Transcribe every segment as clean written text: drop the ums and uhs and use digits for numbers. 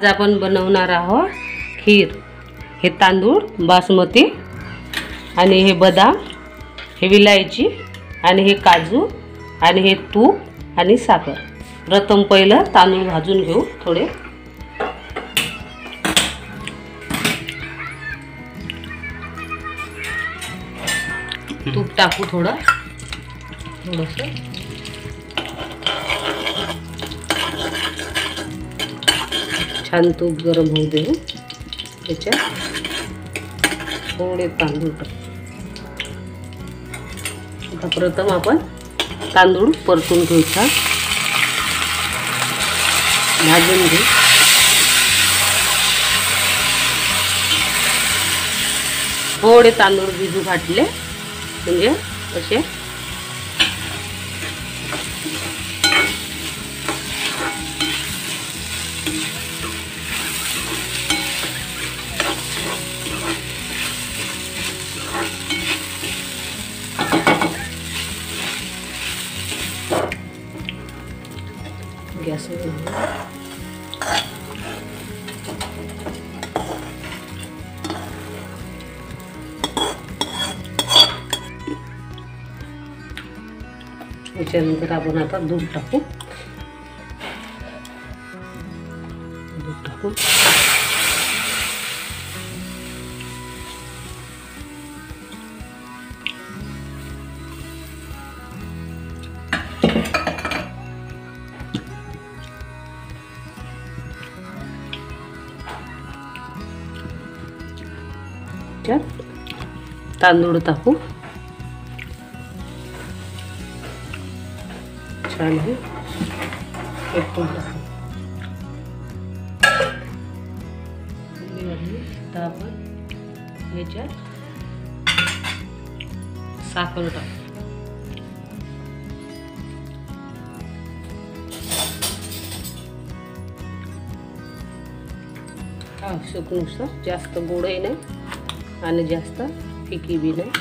आज आपण बनवणार आहोत खीर। हे तांदूळ बासमती आणि हे बदाम, हे विलायची आणि हे काजू आणि हे तूप आणि साखर। प्रथम पहिलं तांदूळ भाजून घेऊ थोडे। तूप टाकू थोडं छान तूप गरम होऊ देऊ। त्याच्यात थोडे तांदूळ टाकू। आता प्रथम आपण तांदूळ परतून घेऊ, छान भाजून घेऊ। थोडे तांदूळ भिजू घातले म्हणजे असे गॅसवर याच्यानंतर आपण आता दूध टाकू। तांदूळ टाकू, छान आहे। आपण याच्यात साखर टाकू। आवश्यकतेनुसार, जास्त गोडही नाही आणि जास्त फिकी बी नाही।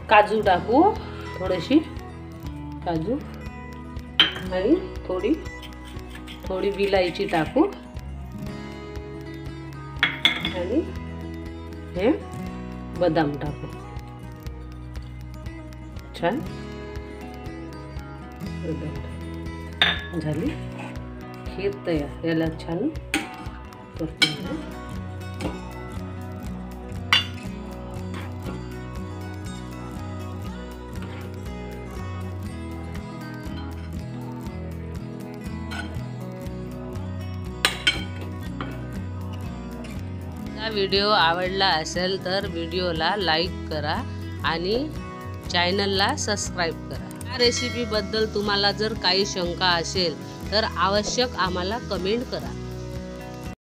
काजू टाकू, थोडीशी काजू आणि थोडी विलायची टाकू आणि हे बदाम टाकू। छान झाली खीर तयार। याला छान परतून घेऊ। व्हिडिओ आवडला असेल तर व्हिडिओला लाईक करा आणि चॅनलला सबस्क्राईब करा। या रेसिपीबद्दल तुम्हाला जर काही शंका असेल तर आवश्यक आम्हाला कमेंट करा।